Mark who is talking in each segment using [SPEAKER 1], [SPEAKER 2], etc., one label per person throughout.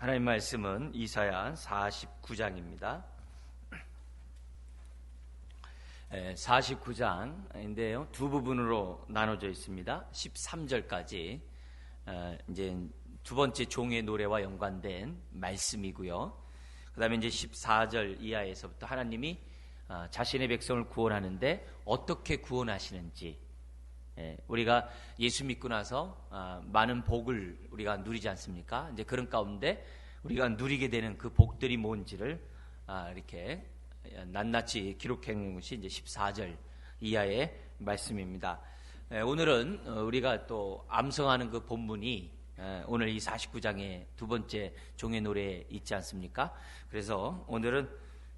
[SPEAKER 1] 하나님 말씀은 이사야 49장입니다. 49장인데요. 두 부분으로 나눠져 있습니다. 13절까지 이제 두 번째 종의 노래와 연관된 말씀이고요. 그 다음에 이제 14절 이하에서부터 하나님이 자신의 백성을 구원하는데 어떻게 구원하시는지, 우리가 예수 믿고 나서 많은 복을 우리가 누리지 않습니까? 이제 그런 가운데 우리가 누리게 되는 그 복들이 뭔지를 이렇게 낱낱이 기록해 놓은 것이 이제 14절 이하의 말씀입니다. 오늘은 우리가 또 암송하는 그 본문이 오늘 이 49장의 두 번째 종의 노래에 있지 않습니까? 그래서 오늘은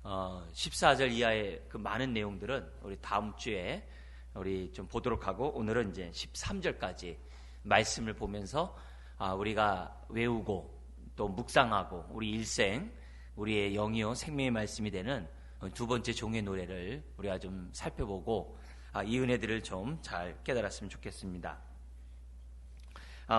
[SPEAKER 1] 14절 이하의 그 많은 내용들은 우리 다음 주에 우리 좀 보도록 하고, 오늘은 이제 13절까지 말씀을 보면서 우리가 외우고 또 묵상하고 우리 일생, 우리의 영이요 생명의 말씀이 되는 두 번째 종의 노래를 우리가 좀 살펴보고 이 은혜들을 좀 잘 깨달았으면 좋겠습니다.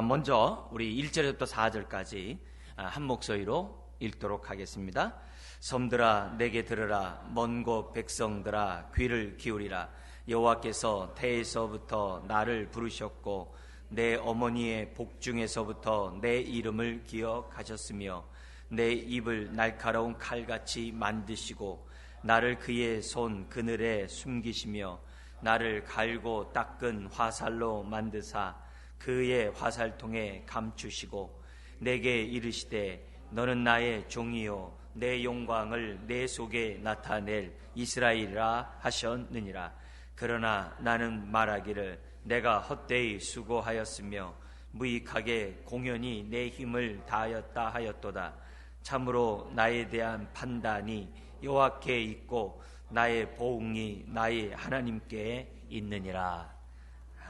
[SPEAKER 1] 먼저 우리 1절부터 4절까지 한 목소리로 읽도록 하겠습니다. 섬들아 내게 들으라, 먼 곳 백성들아 귀를 기울이라. 여호와께서 태에서부터 나를 부르셨고 내 어머니의 복중에서부터 내 이름을 기억하셨으며 내 입을 날카로운 칼같이 만드시고 나를 그의 손 그늘에 숨기시며 나를 갈고 닦은 화살로 만드사 그의 화살통에 감추시고 내게 이르시되 너는 나의 종이요 내 영광을 내 속에 나타낼 이스라엘이라 하셨느니라. 그러나 나는 말하기를 내가 헛되이 수고하였으며 무익하게 공연히 내 힘을 다하였다 하였도다. 참으로 나에 대한 판단이 여호와께 있고 나의 보응이 나의 하나님께 있느니라.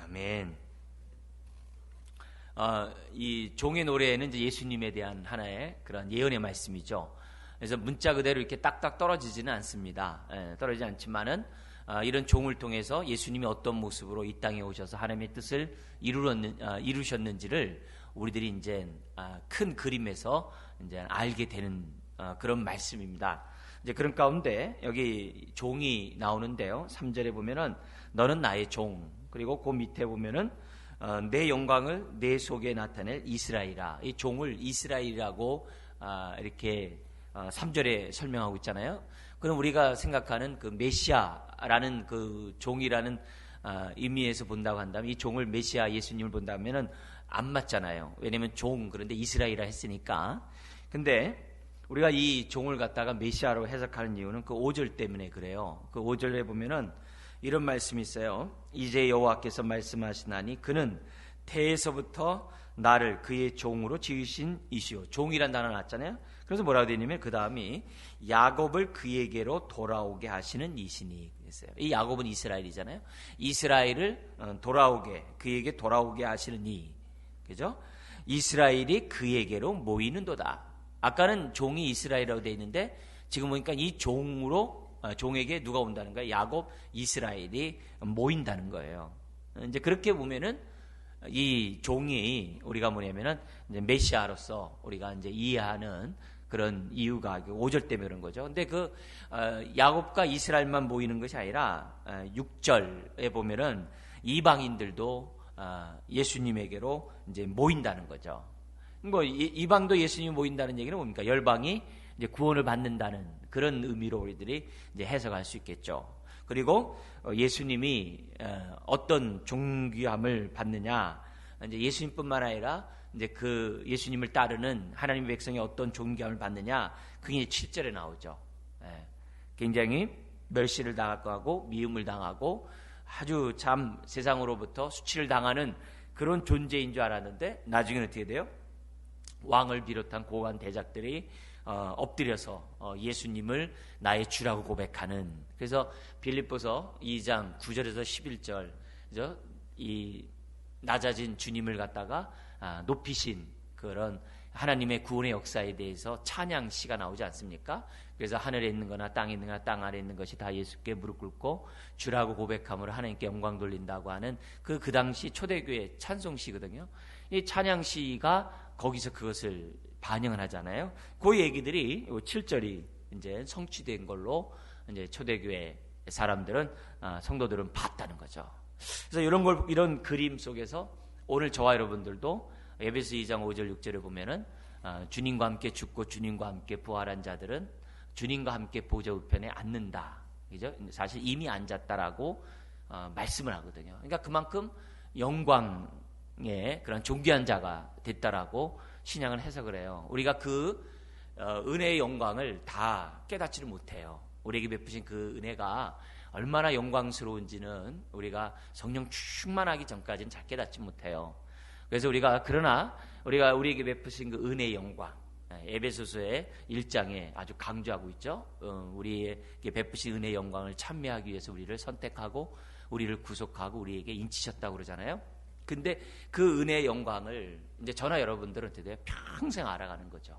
[SPEAKER 1] 아멘. 이 종의 노래에는 이제 예수님에 대한 하나의 그런 예언의 말씀이죠. 그래서 문자 그대로 이렇게 딱딱 떨어지지는 않습니다. 떨어지지 않지만은 이런 종을 통해서 예수님이 어떤 모습으로 이 땅에 오셔서 하나님의 뜻을 이루셨는지를 우리들이 이제 큰 그림에서 이제 알게 되는 그런 말씀입니다. 이제 그런 가운데 여기 종이 나오는데요. 3절에 보면은 너는 나의 종, 그리고 그 밑에 보면은 내 영광을 내 속에 나타낼 이스라엘이라. 이 종을 이스라엘이라고 이렇게 3절에 설명하고 있잖아요. 그럼 우리가 생각하는 그 메시아라는 그 종이라는 의미에서 본다고 한다면, 이 종을 메시아 예수님을 본다면은 안 맞잖아요. 왜냐면 종, 그런데 이스라엘이라 했으니까. 근데 우리가 이 종을 갖다가 메시아로 해석하는 이유는 그 5절 때문에 그래요. 그 5절에 보면은 이런 말씀이 있어요. 이제 여호와께서 말씀하시나니 그는 태에서부터 나를 그의 종으로 지으신 이시오. 종이란 단어 나왔잖아요. 그래서 뭐라고 되어 있냐면 그 다음이 야곱을 그에게로 돌아오게 하시는 이시니 그랬어요. 이 야곱은 이스라엘이잖아요. 이스라엘을 돌아오게, 그에게 돌아오게 하시는 이, 그죠? 이스라엘이 그에게로 모이는도다. 아까는 종이 이스라엘이라고 되어 있는데 지금 보니까 이 종에게 누가 온다는 거예요? 야곱, 이스라엘이 모인다는 거예요. 이제 그렇게 보면은 이 종이 우리가 뭐냐면은 이제 메시아로서 우리가 이제 이해하는 그런 이유가 5절 때문에 그런 거죠. 근데 그 야곱과 이스라엘만 모이는 것이 아니라 6절에 보면은 이방인들도 예수님에게로 이제 모인다는 거죠. 뭐 이방도 예수님이 모인다는 얘기는 뭡니까? 열방이 이제 구원을 받는다는 그런 의미로 우리들이 이제 해석할 수 있겠죠. 그리고 예수님이 어떤 존귀함을 받느냐, 이제 예수님뿐만 아니라 이제 그 예수님을 따르는 하나님의 백성이 어떤 존귀함을 받느냐, 그게 7절에 나오죠. 굉장히 멸시를 당하고 미움을 당하고 아주 참 세상으로부터 수치를 당하는 그런 존재인 줄 알았는데 나중에는 어떻게 돼요? 왕을 비롯한 고관 대작들이 엎드려서 예수님을 나의 주라고 고백하는. 그래서 빌립보서 2장 9절에서 11절, 그죠? 이 낮아진 주님을 갖다가 높이신 그런 하나님의 구원의 역사에 대해서 찬양 시가 나오지 않습니까? 그래서 하늘에 있는 거나 땅에 있는 거나 땅 아래에 있는 것이 다 예수께 무릎 꿇고 주라고 고백함으로 하나님께 영광 돌린다고 하는 그 당시 초대교회 찬송시거든요. 이 찬양시가 거기서 그것을 반영을 하잖아요. 그 얘기들이 7절이 이제 성취된 걸로 이제 초대교회 사람들은 성도들은 봤다는 거죠. 그래서 이런 그림 속에서 오늘 저와 여러분들도 에베소 2장 5절 6절에 보면은 주님과 함께 죽고 주님과 함께 부활한 자들은 주님과 함께 보좌 우편에 앉는다. 그죠? 사실 이미 앉았다라고 말씀을 하거든요. 그러니까 그만큼 영광의 그런 존귀한 자가 됐다라고 신약은 해석을 해요. 우리가 그 은혜의 영광을 다 깨닫지를 못해요. 우리에게 베푸신 그 은혜가 얼마나 영광스러운지는 우리가 성령 충만하기 전까지는 잘 깨닫지 못해요. 그래서 그러나 우리가 우리에게 베푸신 그 은혜의 영광, 에베소서의 1장에 아주 강조하고 있죠. 우리에게 베푸신 은혜의 영광을 찬미하기 위해서 우리를 선택하고 우리를 구속하고 우리에게 인치셨다고 그러잖아요. 근데 그 은혜의 영광을 이제 저나 여러분들은 어떻게 평생 알아가는 거죠.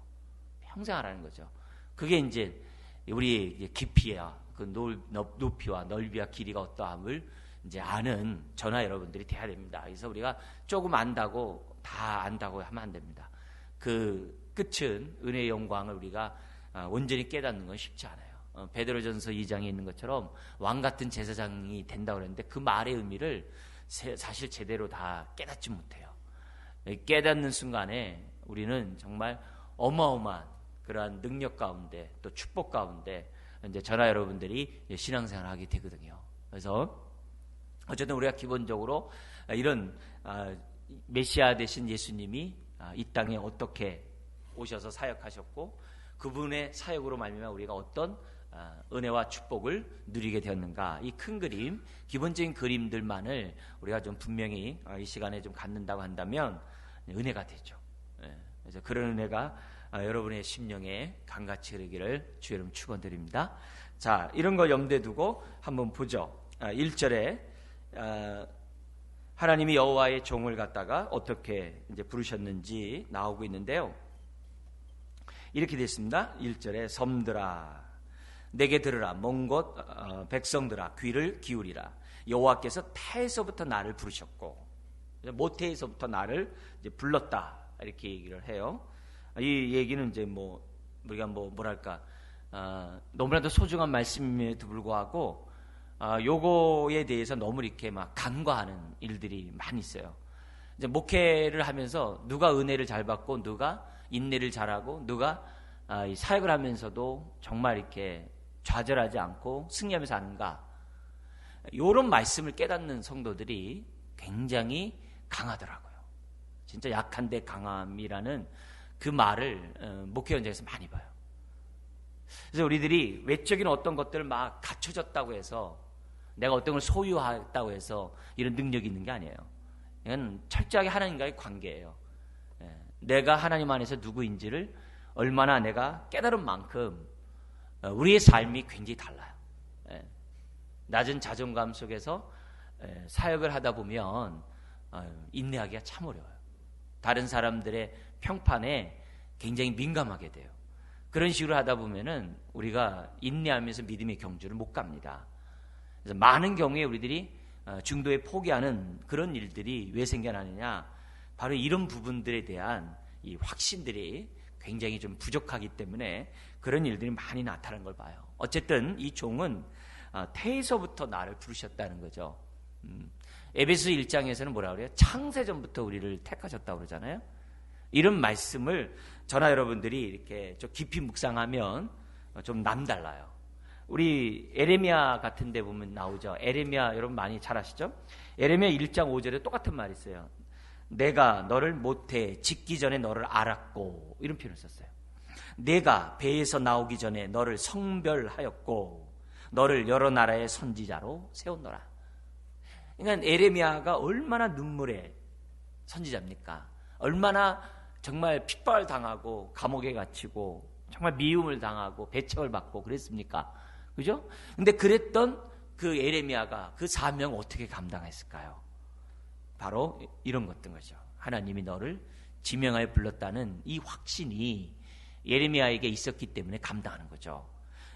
[SPEAKER 1] 평생 알아가는 거죠. 그게 이제 우리 깊이야, 그 높이와 넓이와 길이가 어떠함을 이제 아는 저나 여러분들이 돼야 됩니다. 그래서 우리가 조금 안다고 다 안다고 하면 안 됩니다. 그 끝은 은혜의 영광을 우리가 온전히 깨닫는 건 쉽지 않아요. 베드로전서 2장에 있는 것처럼 왕 같은 제사장이 된다고 그랬는데 그 말의 의미를 사실 제대로 다 깨닫지 못해요. 깨닫는 순간에 우리는 정말 어마어마한 그러한 능력 가운데 또 축복 가운데 이제 저나 여러분들이 신앙생활을 하게 되거든요. 그래서 어쨌든 우리가 기본적으로 이런 메시아 되신 예수님이 이 땅에 어떻게 오셔서 사역하셨고 그분의 사역으로 말미암아 우리가 어떤 은혜와 축복을 누리게 되었는가, 이 큰 그림, 기본적인 그림들만을 우리가 좀 분명히 이 시간에 좀 갖는다고 한다면 은혜가 되죠. 그래서 그런 은혜가 여러분의 심령에 강같이 흐르기를 주 이름 축원드립니다. 자, 이런 거 염두에 두고 한번 보죠. 1절에 하나님이 여호와의 종을 갖다가 어떻게 이제 부르셨는지 나오고 있는데요. 이렇게 됐습니다. 1절에 섬들아 내게 들으라, 먼 곳 백성들아 귀를 기울이라. 여호와께서 태에서부터 나를 부르셨고 모태에서부터 나를 이제 불렀다, 이렇게 얘기를 해요. 이 얘기는 이제 우리가 뭐랄까 너무나도 소중한 말씀임에도 불구하고 요거에 대해서 너무 이렇게 막 간과하는 일들이 많이 있어요. 이제 목회를 하면서 누가 은혜를 잘 받고 누가 인내를 잘하고 누가 이 사역을 하면서도 정말 이렇게 좌절하지 않고 승리하면서 하는가, 요런 말씀을 깨닫는 성도들이 굉장히 강하더라고요. 진짜 약한데 강함이라는 그 말을 목회 현장에서 많이 봐요. 그래서 우리들이 외적인 어떤 것들을 막 갖춰졌다고 해서, 내가 어떤 걸 소유했다고 해서 이런 능력이 있는 게 아니에요. 이건 철저하게 하나님과의 관계예요. 내가 하나님 안에서 누구인지를 얼마나 내가 깨달은 만큼 우리의 삶이 굉장히 달라요. 낮은 자존감 속에서 사역을 하다 보면 인내하기가 참 어려워요. 다른 사람들의 평판에 굉장히 민감하게 돼요. 그런 식으로 하다 보면은 우리가 인내하면서 믿음의 경주를 못 갑니다. 그래서 많은 경우에 우리들이 중도에 포기하는 그런 일들이 왜 생겨나느냐, 바로 이런 부분들에 대한 이 확신들이 굉장히 좀 부족하기 때문에 그런 일들이 많이 나타나는 걸 봐요. 어쨌든 이 종은 태에서부터 나를 부르셨다는 거죠. 에베소 1장에서는 뭐라고 그래요? 창세전부터 우리를 택하셨다고 그러잖아요. 이런 말씀을 저나 여러분들이 이렇게 좀 깊이 묵상하면 좀 남달라요. 우리 에레미야 같은 데 보면 나오죠. 에레미야 여러분 많이 잘 아시죠? 에레미야 1장 5절에 똑같은 말이 있어요. 내가 너를 모태에 짓기 전에 너를 알았고, 이런 표현을 썼어요. 내가 배에서 나오기 전에 너를 성별하였고 너를 여러 나라의 선지자로 세웠노라. 그러니까 에레미야가 얼마나 눈물의 선지자입니까? 얼마나 정말 핍박을 당하고 감옥에 갇히고 정말 미움을 당하고 배척을 받고 그랬습니까? 그죠? 근데 그랬던 그 에레미야가 그 사명을 어떻게 감당했을까요? 바로 이런 것들 거죠. 하나님이 너를 지명하여 불렀다는 이 확신이 예레미야에게 있었기 때문에 감당하는 거죠.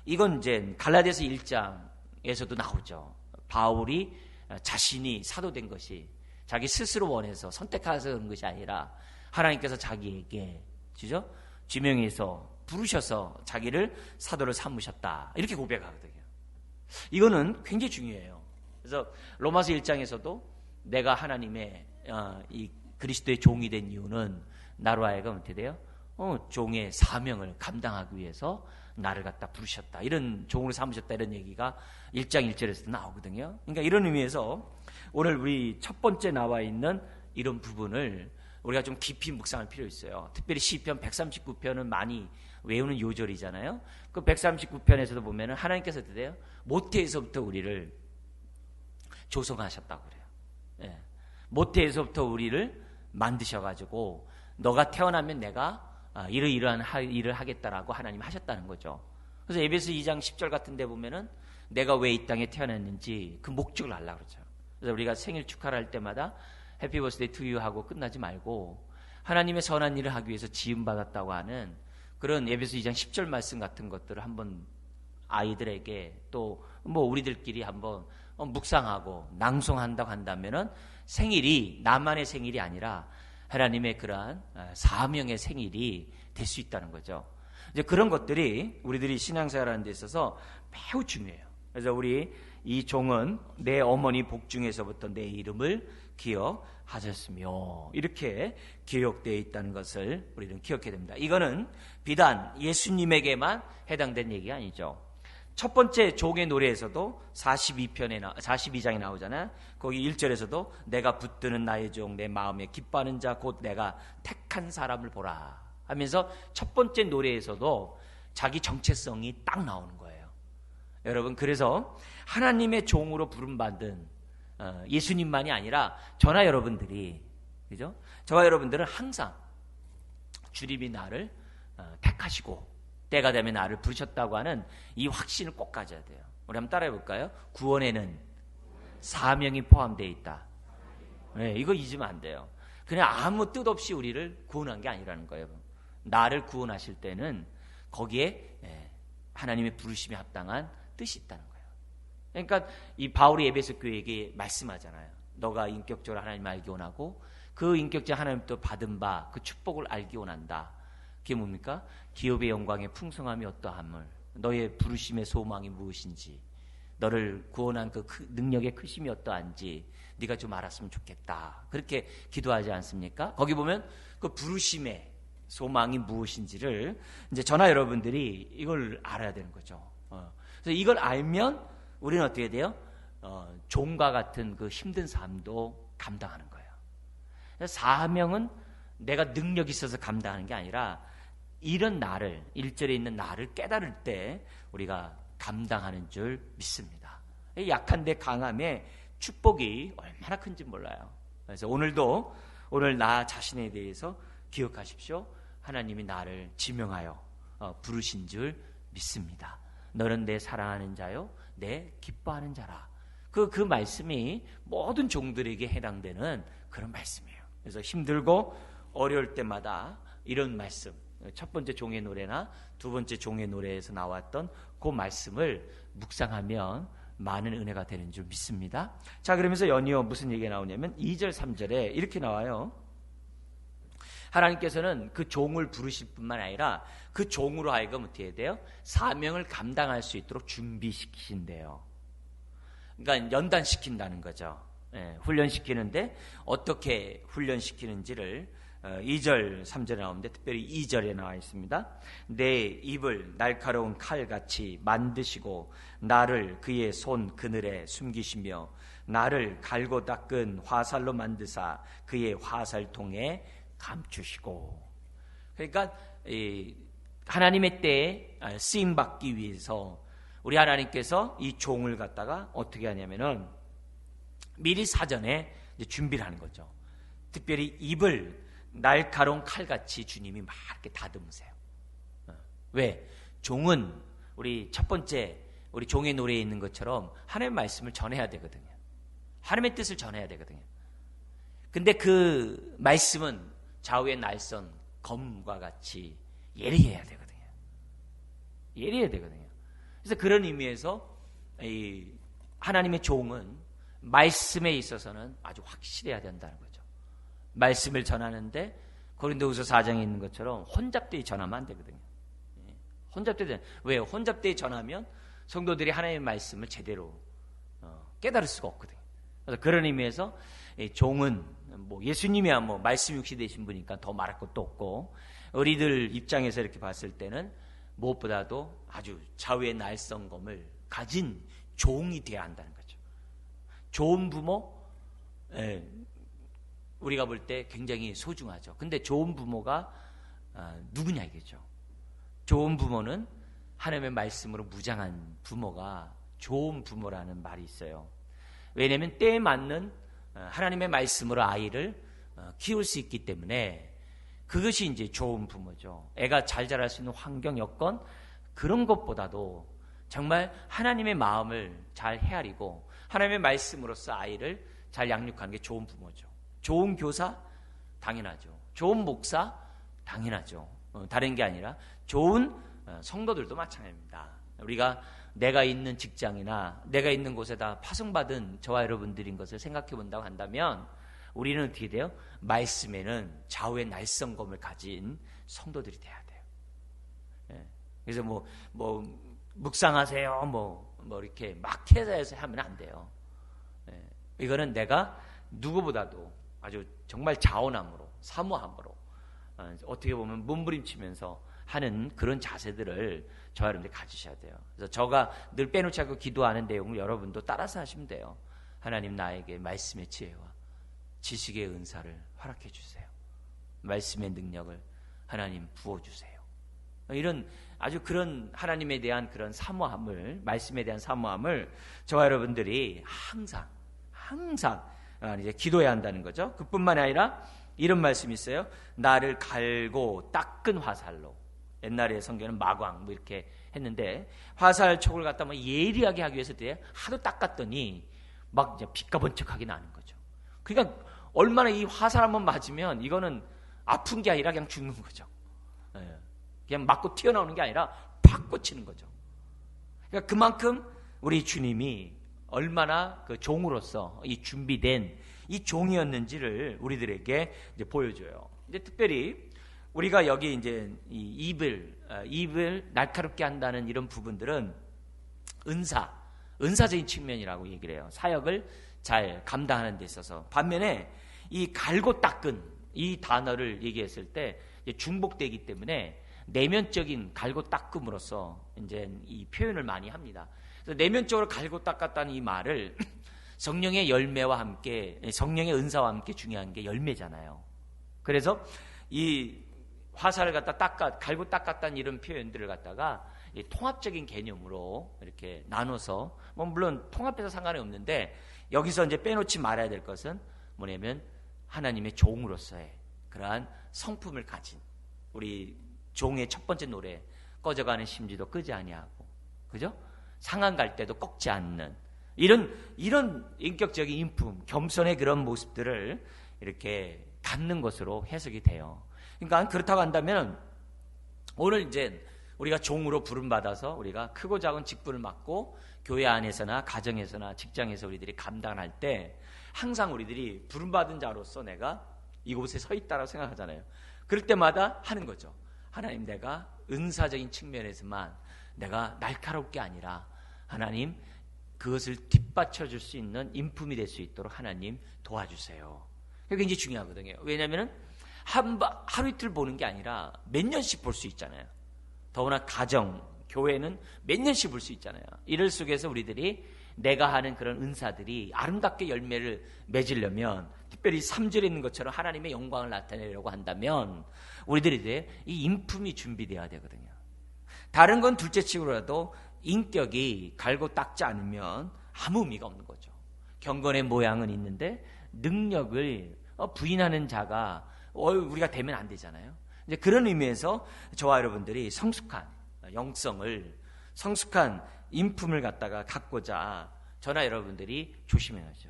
[SPEAKER 1] 이건 이제 갈라디아서 1장에서도 나오죠. 바울이 자신이 사도된 것이 자기 스스로 원해서 선택해서 그런 것이 아니라 하나님께서 자기에게 지명해서 부르셔서 자기를 사도를 삼으셨다. 이렇게 고백하거든요. 이거는 굉장히 중요해요. 그래서 로마서 1장에서도 내가 하나님의 이 그리스도의 종이 된 이유는 나로 하여금 어떻게 돼요? 종의 사명을 감당하기 위해서 나를 갖다 부르셨다. 이런 종으로 삼으셨다. 이런 얘기가 1장 1절에서도 나오거든요. 그러니까 이런 의미에서 오늘 우리 첫 번째 나와 있는 이런 부분을 우리가 좀 깊이 묵상할 필요 있어요. 특별히 시편 139편은 많이 외우는 요절이잖아요. 그 139편에서도 보면은 하나님께서 어떻게 돼요? 모태에서부터 우리를 조성하셨다고 그래요. 예. 모태에서부터 우리를 만드셔가지고 너가 태어나면 내가 이러이러한 일을 하겠다라고 하나님 하셨다는 거죠. 그래서 에베소 2장 10절 같은 데 보면은 내가 왜 이 땅에 태어났는지 그 목적을 알라 그러죠. 그래서 우리가 생일 축하를 할 때마다 해피 버스데이 투 유 하고 끝나지 말고 하나님의 선한 일을 하기 위해서 지음받았다고 하는 그런 에베소 2장 10절 말씀 같은 것들을 한번 아이들에게 또 뭐 우리들끼리 한번 묵상하고 낭송한다고 한다면은 생일이 나만의 생일이 아니라 하나님의 그러한 사명의 생일이 될 수 있다는 거죠. 이제 그런 것들이 우리들이 신앙생활하는 데 있어서 매우 중요해요. 그래서 우리 이 종은 내 어머니 복중에서부터 내 이름을 기억하셨으며 이렇게 기록되어 있다는 것을 우리는 기억해야 됩니다. 이거는 비단 예수님에게만 해당된 얘기가 아니죠. 첫 번째 종의 노래에서도 42장에 나오잖아요. 거기 1절에서도 내가 붙드는 나의 종 내 마음에 기뻐하는 자 곧 내가 택한 사람을 보라 하면서 첫 번째 노래에서도 자기 정체성이 딱 나오는 거예요. 여러분, 그래서 하나님의 종으로 부름받은 예수님만이 아니라 저나 여러분들이, 그죠? 저와 여러분들은 항상 주님이 나를 택하시고 때가 되면 나를 부르셨다고 하는 이 확신을 꼭 가져야 돼요. 우리 한번 따라해 볼까요? 구원에는 사명이 포함되어 있다. 네, 이거 잊으면 안 돼요. 그냥 아무 뜻 없이 우리를 구원한 게 아니라는 거예요. 나를 구원하실 때는 거기에 하나님의 부르심에 합당한 뜻이 있다는 거예요. 그러니까 이 바울이 에베소 교회에게 말씀하잖아요. 너가 인격적으로 하나님 알기 원하고 그 인격적 하나님도 받은 바 그 축복을 알기 원한다. 그게 뭡니까? 기업의 영광의 풍성함이 어떠함을, 너의 부르심의 소망이 무엇인지, 너를 구원한 그 능력의 크심이 어떠한지 네가 좀 알았으면 좋겠다. 그렇게 기도하지 않습니까? 거기 보면 그 부르심의 소망이 무엇인지를 이제 저나 여러분들이 이걸 알아야 되는 거죠. 그래서 이걸 알면 우리는 어떻게 돼요? 종과 같은 그 힘든 삶도 감당하는 거예요. 사명은 내가 능력이 있어서 감당하는 게 아니라 이런 나를, 1절에 있는 나를 깨달을 때 우리가 감당하는 줄 믿습니다. 약한데 강함의 축복이 얼마나 큰지 몰라요. 그래서 오늘 나 자신에 대해서 기억하십시오. 하나님이 나를 지명하여 부르신 줄 믿습니다. 너는 내 사랑하는 자요, 내 기뻐하는 자라. 그 말씀이 모든 종들에게 해당되는 그런 말씀이에요. 그래서 힘들고 어려울 때마다 이런 말씀, 첫 번째 종의 노래나 두 번째 종의 노래에서 나왔던 그 말씀을 묵상하면 많은 은혜가 되는 줄 믿습니다. 자, 그러면서 연이어 무슨 얘기가 나오냐면 2절 3절에 이렇게 나와요. 하나님께서는 그 종을 부르실 뿐만 아니라 그 종으로 하여금 어떻게 해야 돼요? 사명을 감당할 수 있도록 준비시키신대요. 그러니까 연단시킨다는 거죠. 훈련시키는데 어떻게 훈련시키는지를 2절 3절에 나오는데 특별히 2절에 나와 있습니다. 내 입을 날카로운 칼같이 만드시고 나를 그의 손 그늘에 숨기시며 나를 갈고 닦은 화살로 만드사 그의 화살통에 감추시고. 그러니까 하나님의 때에 쓰임받기 위해서 우리 하나님께서 이 종을 갖다가 어떻게 하냐면은 미리 사전에 준비를 하는 거죠. 특별히 입을 날카로운 칼같이 주님이 막 이렇게 다듬으세요. 왜? 종은 우리 첫 번째 우리 종의 노래에 있는 것처럼 하나님의 말씀을 전해야 되거든요. 하나님의 뜻을 전해야 되거든요. 근데 그 말씀은 좌우의 날선 검과 같이 예리해야 되거든요. 예리해야 되거든요. 그래서 그런 의미에서 이 하나님의 종은 말씀에 있어서는 아주 확실해야 된다는 거죠. 말씀을 전하는데 고린도후서 4장에 있는 것처럼 혼잡되이 전하면 안 되거든요. 혼잡되이 왜요? 혼잡되이 전하면 성도들이 하나님의 말씀을 제대로 깨달을 수가 없거든요. 그래서 그런 의미에서 종은 뭐 예수님이야 뭐 말씀 육시 되신 분이니까 더 말할 것도 없고, 우리들 입장에서 이렇게 봤을 때는 무엇보다도 아주 좌우의 날성검을 가진 종이 되어야 한다는 거죠. 좋은 부모, 우리가 볼 때 굉장히 소중하죠. 근데 좋은 부모가 누구냐 이거죠. 좋은 부모는 하나님의 말씀으로 무장한 부모가 좋은 부모라는 말이 있어요. 왜냐하면 때에 맞는 하나님의 말씀으로 아이를 키울 수 있기 때문에 그것이 이제 좋은 부모죠. 애가 잘 자랄 수 있는 환경, 여건, 그런 것보다도 정말 하나님의 마음을 잘 헤아리고 하나님의 말씀으로서 아이를 잘 양육하는 게 좋은 부모죠. 좋은 교사? 당연하죠. 좋은 목사? 당연하죠. 다른 게 아니라 좋은 성도들도 마찬가지입니다. 우리가 내가 있는 직장이나 내가 있는 곳에다 파송받은 저와 여러분들인 것을 생각해 본다고 한다면 우리는 어떻게 돼요? 말씀에는 좌우의 날성검을 가진 성도들이 돼야 돼요. 그래서 묵상하세요. 이렇게 막 해서 하면 안 돼요. 이거는 내가 누구보다도 아주 정말 자원함으로, 사모함으로, 어떻게 보면 몸부림치면서 하는 그런 자세들을 저와 여러분들이 가지셔야 돼요. 그래서 저가 늘 빼놓지 않고 기도하는 내용을 여러분도 따라서 하시면 돼요. 하나님, 나에게 말씀의 지혜와 지식의 은사를 허락해 주세요. 말씀의 능력을 하나님 부어주세요. 이런 아주 그런 하나님에 대한 그런 사모함을, 말씀에 대한 사모함을 저와 여러분들이 항상 이제 기도해야 한다는 거죠. 그뿐만이 아니라 이런 말씀이 있어요. 나를 갈고 닦은 화살로. 옛날에 성경은 마광 이렇게 했는데, 화살촉을 갖다 예리하게 하기 위해서 하도 닦았더니 막 이제 빛과 번쩍하게 나는 거죠. 그러니까 얼마나 이 화살 한번 맞으면 이거는 아픈 게 아니라 그냥 죽는 거죠. 그냥 맞고 튀어나오는 게 아니라 팍 꽂히는 거죠. 그러니까 그만큼 우리 주님이 얼마나 그 종으로서 이 준비된 이 종이었는지를 우리들에게 이제 보여줘요. 이제 특별히 우리가 여기 이제 이 입을 날카롭게 한다는 이런 부분들은 은사적인 측면이라고 얘기를 해요. 사역을 잘 감당하는 데 있어서. 반면에 이 갈고 닦은 이 단어를 얘기했을 때 중복되기 때문에 내면적인 갈고 닦음으로써 이제 이 표현을 많이 합니다. 그래서 내면적으로 갈고 닦았다는 이 말을 성령의 열매와 함께, 성령의 은사와 함께 중요한 게 열매잖아요. 그래서 이 화살을 갖다 갈고 닦았다는 이런 표현들을 갖다가 통합적인 개념으로 이렇게 나눠서, 물론 통합해서 상관이 없는데 여기서 이제 빼놓지 말아야 될 것은 뭐냐면 하나님의 종으로서의 그러한 성품을 가진, 우리 종의 첫 번째 노래, 꺼져가는 심지도 끄지 아니하고, 그죠? 상한 갈 때도 꺾지 않는 이런 인격적인 인품, 겸손의 그런 모습들을 이렇게 갖는 것으로 해석이 돼요. 그러니까 그렇다고 한다면 오늘 이제 우리가 종으로 부름받아서 우리가 크고 작은 직분을 맡고 교회 안에서나 가정에서나 직장에서 우리들이 감당할 때 항상 우리들이 부름받은 자로서 내가 이곳에 서 있다라고 생각하잖아요. 그럴 때마다 하는 거죠. 하나님, 내가 은사적인 측면에서만 내가 날카롭게 아니라 하나님 그것을 뒷받쳐 줄 수 있는 인품이 될 수 있도록 하나님 도와주세요. 그게 굉장히 중요하거든요. 왜냐하면 하루 이틀 보는 게 아니라 몇 년씩 볼 수 있잖아요. 더구나 가정, 교회는 몇 년씩 볼 수 있잖아요. 이럴 속에서 우리들이 내가 하는 그런 은사들이 아름답게 열매를 맺으려면, 특별히 3절에 있는 것처럼 하나님의 영광을 나타내려고 한다면 우리들이 이 인품이 준비되어야 되거든요. 다른 건 둘째치고라도 인격이 갈고 닦지 않으면 아무 의미가 없는 거죠. 경건의 모양은 있는데 능력을 부인하는 자가 우리가 되면 안 되잖아요. 이제 그런 의미에서 저와 여러분들이 성숙한 영성을, 성숙한 인품을 갖고자 저나 여러분들이 조심해야죠.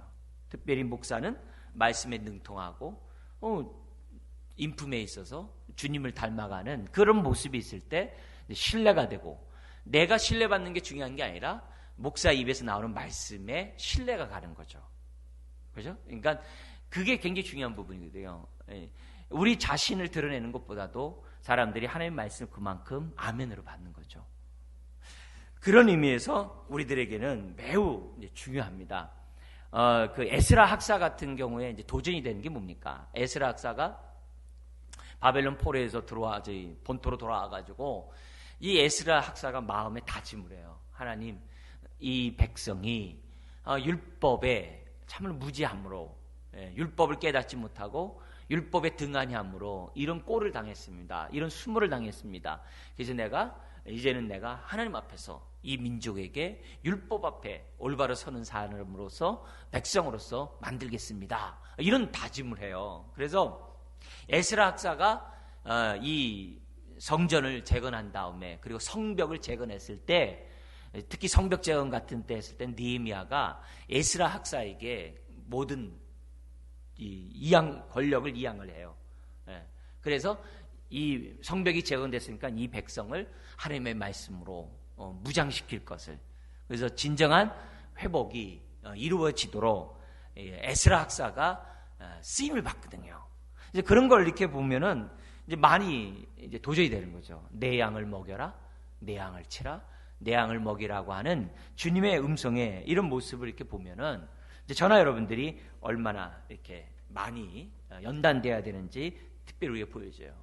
[SPEAKER 1] 특별히 목사는 말씀에 능통하고 인품에 있어서 주님을 닮아가는 그런 모습이 있을 때 신뢰가 되고, 내가 신뢰받는 게 중요한 게 아니라 목사 입에서 나오는 말씀에 신뢰가 가는 거죠. 그죠? 그러니까 그게 굉장히 중요한 부분이거든요. 우리 자신을 드러내는 것보다도 사람들이 하나님의 말씀을 그만큼 아멘으로 받는 거죠. 그런 의미에서 우리들에게는 매우 중요합니다. 그 에스라 학사 같은 경우에 이제 도전이 되는 게 뭡니까? 에스라 학사가 바벨론 포로에서 본토로 돌아와가지고 이 에스라 학사가 마음에 다짐을 해요. 하나님, 이 백성이 율법에 참으로 무지함으로, 율법을 깨닫지 못하고 율법에 등한히함으로 이런 꼴을 당했습니다. 이런 수모를 당했습니다. 그래서 이제는 내가 하나님 앞에서 이 민족에게 율법 앞에 올바로 서는 사람으로서, 백성으로서 만들겠습니다. 이런 다짐을 해요. 그래서 에스라 학사가 이 성전을 재건한 다음에, 그리고 성벽을 재건했을 때, 특히 성벽 재건 같은 때 했을 때 느헤미야가 에스라 학사에게 모든 권력을 이양을 해요. 그래서 이 성벽이 재건됐으니까 이 백성을 하나님의 말씀으로 무장시킬 것을, 그래서 진정한 회복이 이루어지도록 에스라 학사가 쓰임을 받거든요. 이제 그런 걸 이렇게 보면은 이제 많이 이제 도전이 되는 거죠. 내 양을 먹여라, 내 양을 치라, 내 양을 먹이라고 하는 주님의 음성에 이런 모습을 이렇게 보면은 이제 저나 여러분들이 얼마나 이렇게 많이 연단돼야 되는지 특별히 우리가 보여줘요.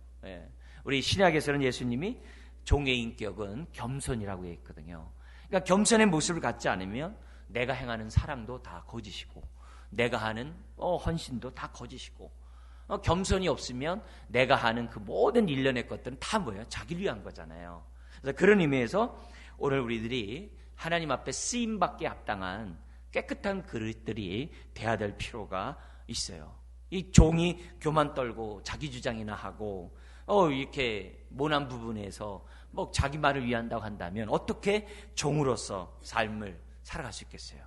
[SPEAKER 1] 우리 신약에서는 예수님이 종의 인격은 겸손이라고 했거든요. 그러니까 겸손의 모습을 갖지 않으면 내가 행하는 사랑도 다 거짓이고, 내가 하는 헌신도 다 거짓이고, 겸손이 없으면 내가 하는 그 모든 일련의 것들은 다 뭐예요? 자기를 위한 거잖아요. 그래서 그런 의미에서 오늘 우리들이 하나님 앞에 쓰임받기에 합당한 깨끗한 그릇들이 돼야 될 필요가 있어요. 이 종이 교만 떨고 자기 주장이나 하고 이렇게 모난 부분에서 뭐 자기 말을 위한다고 한다면 어떻게 종으로서 삶을 살아갈 수 있겠어요?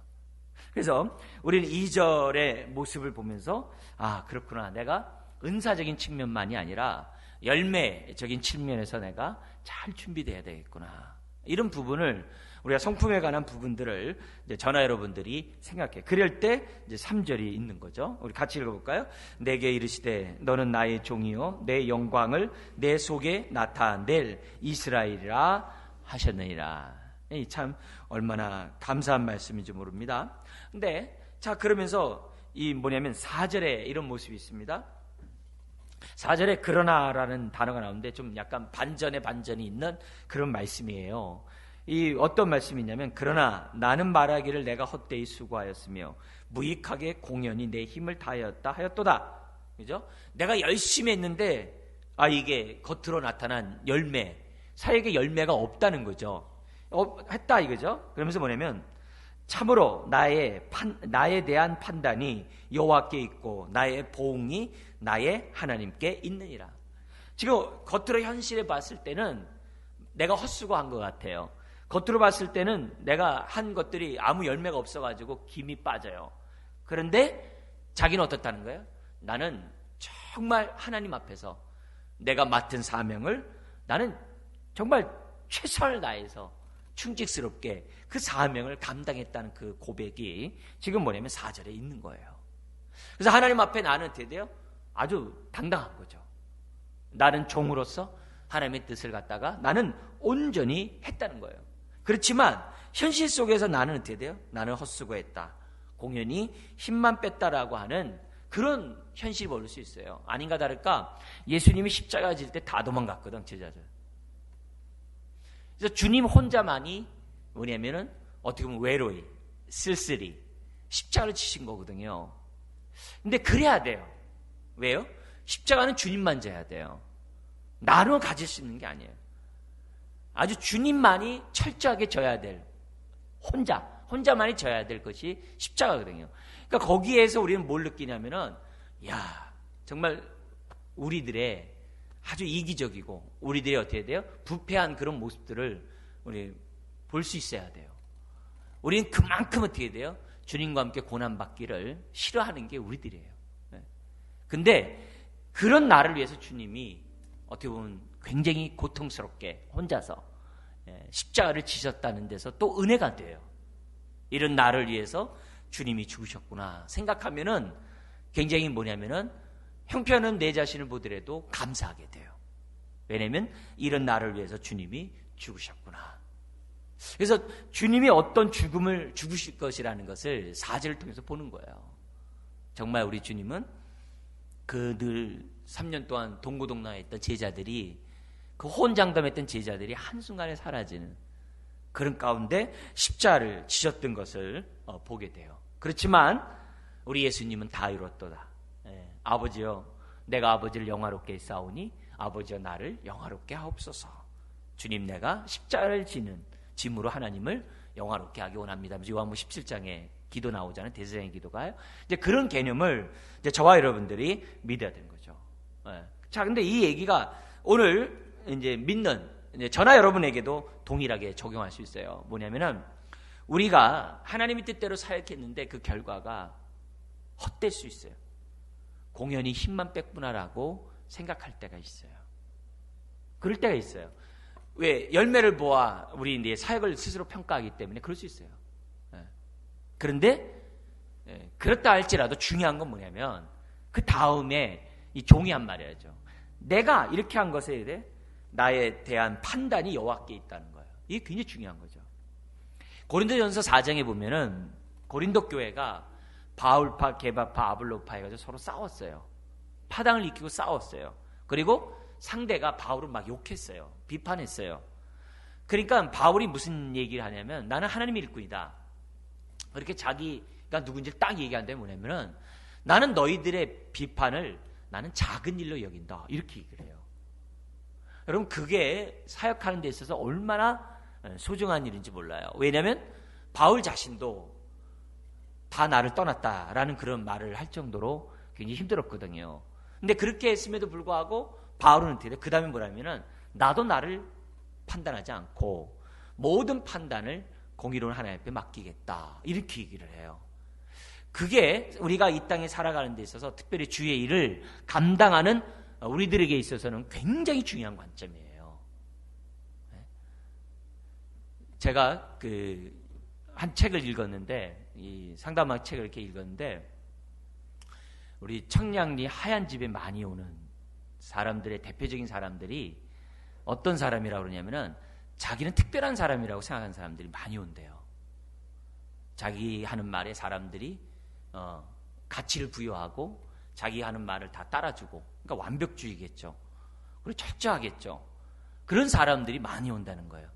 [SPEAKER 1] 그래서 우리는 2절의 모습을 보면서 그렇구나, 내가 은사적인 측면만이 아니라 열매적인 측면에서 내가 잘 준비되어야 되겠구나, 이런 부분을, 우리가 성품에 관한 부분들을 이제 저나 여러분들이 생각해. 그럴 때 이제 3절이 있는 거죠. 우리 같이 읽어볼까요? 내게 이르시되 너는 나의 종이요 내 영광을 내 속에 나타낼 이스라엘이라 하셨느니라. 참 얼마나 감사한 말씀인지 모릅니다. 근데 자, 그러면서 이 뭐냐면 4절에 이런 모습이 있습니다. 4절에 그러나라는 단어가 나오는데 좀 약간 반전에 반전이 있는 그런 말씀이에요. 이 어떤 말씀이냐면, 그러나 나는 말하기를 내가 헛되이 수고하였으며 무익하게 공연히 내 힘을 다하였다 하였도다. 그죠? 내가 열심히 했는데 이게 겉으로 나타난 열매, 사역의 열매가 없다는 거죠. 했다 이거죠. 그러면서 뭐냐면, 참으로 나에 대한 판단이 여호와께 있고 나의 보응이 나의 하나님께 있느니라. 지금 겉으로 현실에 봤을 때는 내가 헛수고한 것 같아요. 겉으로 봤을 때는 내가 한 것들이 아무 열매가 없어가지고 김이 빠져요. 그런데 자기는 어떻다는 거예요? 나는 정말 하나님 앞에서 내가 맡은 사명을 나는 정말 최선을 다해서 충직스럽게 그 사명을 감당했다는 그 고백이 지금 뭐냐면 4절에 있는 거예요. 그래서 하나님 앞에 나는 어떻게 돼요? 아주 당당한 거죠. 나는 종으로서 하나님의 뜻을 갖다가 나는 온전히 했다는 거예요. 그렇지만 현실 속에서 나는 어떻게 돼요? 나는 헛수고했다, 공연히 힘만 뺐다라고 하는 그런 현실이 벌일 수 있어요. 아닌가 다를까 예수님이 십자가 질 때 다 도망갔거든, 제자들. 그래서 주님 혼자만이 뭐냐면은 어떻게 보면 외로이, 쓸쓸히 십자가를 지신 거거든요. 근데 그래야 돼요. 왜요? 십자가는 주님만 져야 돼요. 나로 가질 수 있는 게 아니에요. 아주 주님만이 철저하게 져야 될, 혼자만이 져야 될 것이 십자가거든요. 그러니까 거기에서 우리는 뭘 느끼냐면은, 정말 우리들의 아주 이기적이고 우리들이 어떻게 돼요? 부패한 그런 모습들을 우리 볼 수 있어야 돼요. 우리는 그만큼 어떻게 돼요? 주님과 함께 고난받기를 싫어하는 게 우리들이에요. 근데 그런 나를 위해서 주님이 어떻게 보면 굉장히 고통스럽게 혼자서 십자가를 지셨다는 데서 또 은혜가 돼요. 이런 나를 위해서 주님이 죽으셨구나 생각하면은 굉장히 뭐냐면은 형편은 내 자신을 보더라도 감사하게 돼요. 왜냐하면 이런 나를 위해서 주님이 죽으셨구나. 그래서 주님이 어떤 죽음을 죽으실 것이라는 것을 4절을 통해서 보는 거예요. 정말 우리 주님은 그 늘 3년 동안 동고동락에 있던 제자들이, 그 혼장담했던 제자들이 한순간에 사라지는 그런 가운데 십자가를 지셨던 것을 보게 돼요. 그렇지만 우리 예수님은 다 이뤘도다. 아버지여, 내가 아버지를 영화롭게 했사오니 아버지여 나를 영화롭게 하옵소서. 주님, 내가 십자가를 지는 짐으로 하나님을 영화롭게 하기 원합니다. 요한복음 17장에 기도 나오잖아요. 대제사장의 기도가요. 이제 그런 개념을 이제 저와 여러분들이 믿어야 되는 거죠. 자, 근데 이 얘기가 오늘 이제 믿는 이제 저나 여러분에게도 동일하게 적용할 수 있어요. 뭐냐면은 우리가 하나님의 뜻대로 사역했는데 그 결과가 헛될 수 있어요. 공연히 힘만 뺐구나라고 생각할 때가 있어요. 그럴 때가 있어요. 왜? 열매를 보아 우리 이제 사역을 스스로 평가하기 때문에 그럴 수 있어요. 그런데 그렇다 할지라도 중요한 건 뭐냐면 그 다음에 이 종이 한 말이죠. 내가 이렇게 한 것에 대해 나에 대한 판단이 여호와께 있다는 거예요. 이게 굉장히 중요한 거죠. 고린도전서 4장에 보면은 고린도 교회가 바울파, 게바파, 아블로파 해가지고 서로 싸웠어요. 파당을 일으키고 싸웠어요. 그리고 상대가 바울을 막 욕했어요. 비판했어요. 그러니까 바울이 무슨 얘기를 하냐면 나는 하나님의 일꾼이다. 그렇게 자기가 누군지를 딱 얘기한다면 뭐냐면은 나는 너희들의 비판을 나는 작은 일로 여긴다. 이렇게 얘기를 해요. 여러분, 그게 사역하는 데 있어서 얼마나 소중한 일인지 몰라요. 왜냐하면 바울 자신도 다 나를 떠났다라는 그런 말을 할 정도로 굉장히 힘들었거든요. 근데 그렇게 했음에도 불구하고 바울은 어떻게 돼요? 그 다음에 뭐냐면은 나도 나를 판단하지 않고 모든 판단을 공의로운 하나님 앞에 맡기겠다. 이렇게 얘기를 해요. 그게 우리가 이 땅에 살아가는 데 있어서 특별히 주의 일을 감당하는 우리들에게 있어서는 굉장히 중요한 관점이에요. 제가 한 책을 읽었는데, 이 상담학 책을 이렇게 읽었는데, 우리 청량리 하얀 집에 많이 오는 사람들의 대표적인 사람들이 어떤 사람이라고 그러냐면은 자기는 특별한 사람이라고 생각하는 사람들이 많이 온대요. 자기 하는 말에 사람들이 가치를 부여하고 자기 하는 말을 다 따라주고, 그러니까 완벽주의겠죠. 그리고 철저하겠죠. 그런 사람들이 많이 온다는 거예요.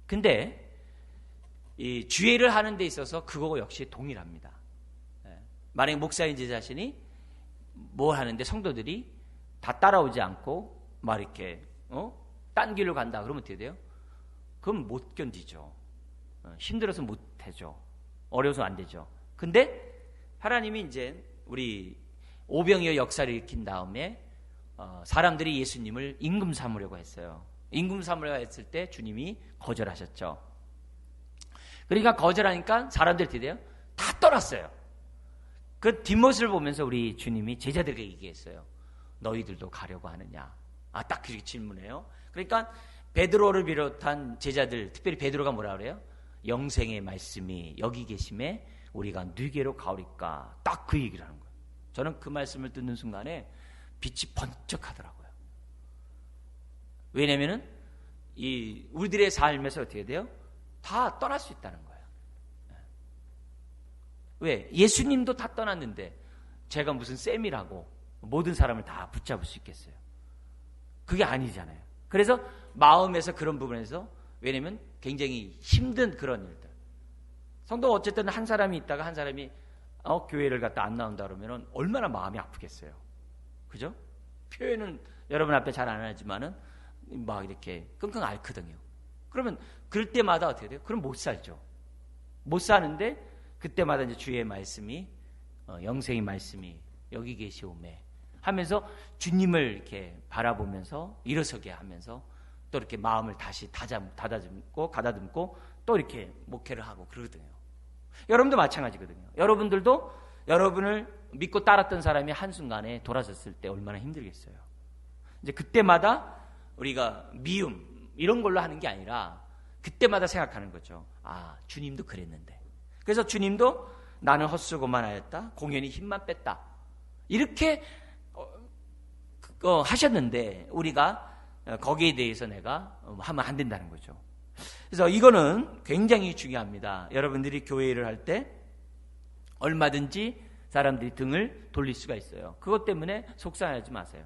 [SPEAKER 1] 근데 이 주의를 하는 데 있어서 그거 역시 동일합니다. 만약에 목사인 제 자신이 뭘 하는데 성도들이 다 따라오지 않고 막 이렇게 딴 길로 간다 그러면 어떻게 돼요? 그럼 못 견디죠. 힘들어서 못 하죠. 어려워서 안 되죠. 근데 하나님이 이제 우리 오병이어 역사를 일으킨 다음에 사람들이 예수님을 임금 삼으려고 했어요. 임금 삼으려고 했을 때 주님이 거절하셨죠. 그러니까 거절하니까 사람들이 어떻게 돼요? 다 떠났어요. 그 뒷모습을 보면서 우리 주님이 제자들에게 얘기했어요. 너희들도 가려고 하느냐? 딱 그렇게 질문해요. 그러니까 베드로를 비롯한 제자들, 특별히 베드로가 뭐라 그래요? 영생의 말씀이 여기 계심에 우리가 누게로 가오리까? 딱 그 얘기를 하는 거예요. 저는 그 말씀을 듣는 순간에 빛이 번쩍하더라고요. 왜냐면은 우리들의 삶에서 어떻게 돼요? 다 떠날 수 있다는 거예요. 왜? 예수님도 다 떠났는데 제가 무슨 쌤이라고 모든 사람을 다 붙잡을 수 있겠어요? 그게 아니잖아요. 그래서 마음에서 그런 부분에서, 왜냐면 굉장히 힘든 그런 일들. 성도가 어쨌든 한 사람이 있다가 한 사람이 교회를 갔다 안 나온다 그러면 얼마나 마음이 아프겠어요. 그죠? 표현은 여러분 앞에 잘 안 하지만은 막 이렇게 끙끙 앓거든요. 그러면 그럴 때마다 어떻게 돼요? 그럼 못 살죠. 못 사는데 그때마다 이제 주의 말씀이 영생의 말씀이 여기 계시오매 하면서 주님을 이렇게 바라보면서 일어서게 하면서 또 이렇게 마음을 다시 가다듬고 또 이렇게 목회를 하고 그러거든요. 여러분도 마찬가지거든요. 여러분들도 여러분을 믿고 따랐던 사람이 한순간에 돌아섰을 때 얼마나 힘들겠어요. 이제 그때마다 우리가 미움 이런 걸로 하는 게 아니라 그때마다 생각하는 거죠. 주님도 그랬는데. 그래서 주님도 나는 헛수고만 하였다. 공연히 힘만 뺐다. 이렇게 하셨는데 우리가 거기에 대해서 내가 하면 안 된다는 거죠. 그래서 이거는 굉장히 중요합니다. 여러분들이 교회를 할 때 얼마든지 사람들이 등을 돌릴 수가 있어요. 그것 때문에 속상하지 마세요.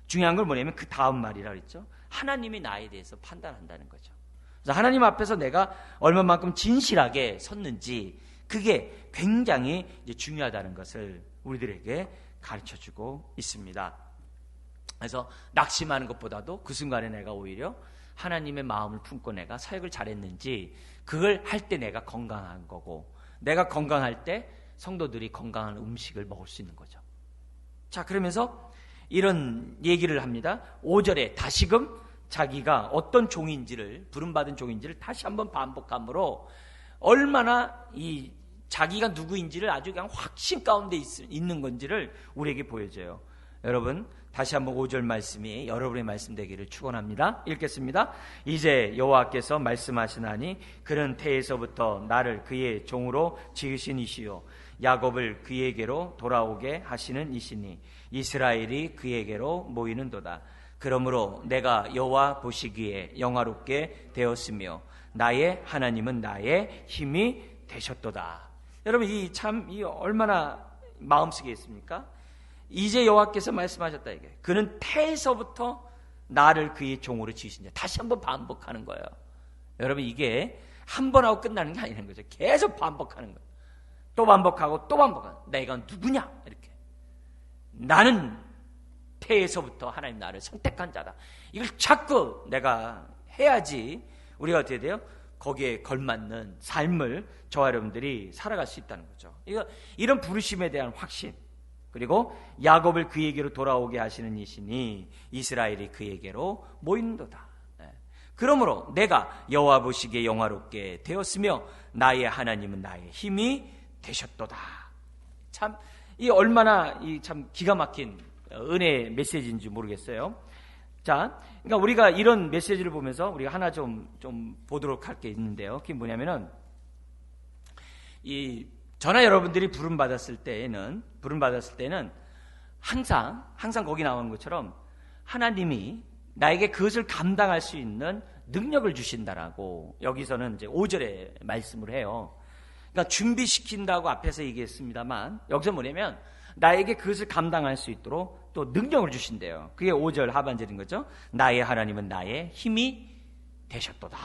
[SPEAKER 1] 중요한 건 뭐냐면 그 다음 말이라 그랬죠. 하나님이 나에 대해서 판단한다는 거죠. 그래서 하나님 앞에서 내가 얼마만큼 진실하게 섰는지 그게 굉장히 이제 중요하다는 것을 우리들에게 가르쳐주고 있습니다. 그래서 낙심하는 것보다도 그 순간에 내가 오히려 하나님의 마음을 품고 내가 사역을 잘했는지 그걸 할 때 내가 건강한 거고 내가 건강할 때 성도들이 건강한 음식을 먹을 수 있는 거죠. 자, 그러면서 이런 얘기를 합니다. 5절에 다시금 자기가 어떤 종인지를 부름받은 종인지를 다시 한번 반복함으로 얼마나 이 자기가 누구인지를 아주 그냥 확신 가운데 있는 건지를 우리에게 보여줘요. 여러분 다시 한번 5절 말씀이 여러분의 말씀 되기를 축원합니다. 읽겠습니다. 이제 여호와께서 말씀하시나니 그는 태에서부터 나를 그의 종으로 지으신 이시요 야곱을 그에게로 돌아오게 하시는 이시니 이스라엘이 그에게로 모이는도다. 그러므로 내가 여호와 보시기에 영화롭게 되었으며 나의 하나님은 나의 힘이 되셨도다. 여러분 이 얼마나 마음속에 있습니까? 이제 여호와께서 말씀하셨다 이게. 그는 태에서부터 나를 그의 종으로 지으신 자. 다시 한번 반복하는 거예요. 여러분 이게 한 번 하고 끝나는 게 아니라는 거죠. 계속 반복하는 거예요. 또 반복하고 또 반복하고 내가 누구냐 이렇게. 나는 태에서부터 하나님 나를 선택한 자다. 이걸 자꾸 내가 해야지 우리가 어떻게 돼요? 거기에 걸맞는 삶을 저와 여러분들이 살아갈 수 있다는 거죠. 이런 부르심에 대한 확신 그리고 야곱을 그에게로 돌아오게 하시는 이시니 이스라엘이 그에게로 모이는도다. 그러므로 내가 여호와 보시기에 영화롭게 되었으며 나의 하나님은 나의 힘이 되셨도다. 참 이 얼마나 참 기가 막힌 은혜의 메시지인지 모르겠어요. 자, 그러니까 우리가 이런 메시지를 보면서 우리가 하나 좀 보도록 할 게 있는데요. 그게 뭐냐면은 저나 여러분들이 부름 받았을 때는 항상 거기 나오는 것처럼 하나님이 나에게 그것을 감당할 수 있는 능력을 주신다라고 여기서는 이제 5절에 말씀을 해요. 그러니까 준비시킨다고 앞에서 얘기했습니다만 여기서 뭐냐면 나에게 그것을 감당할 수 있도록 또 능력을 주신대요. 그게 5절 하반절인 거죠. 나의 하나님은 나의 힘이 되셨도다.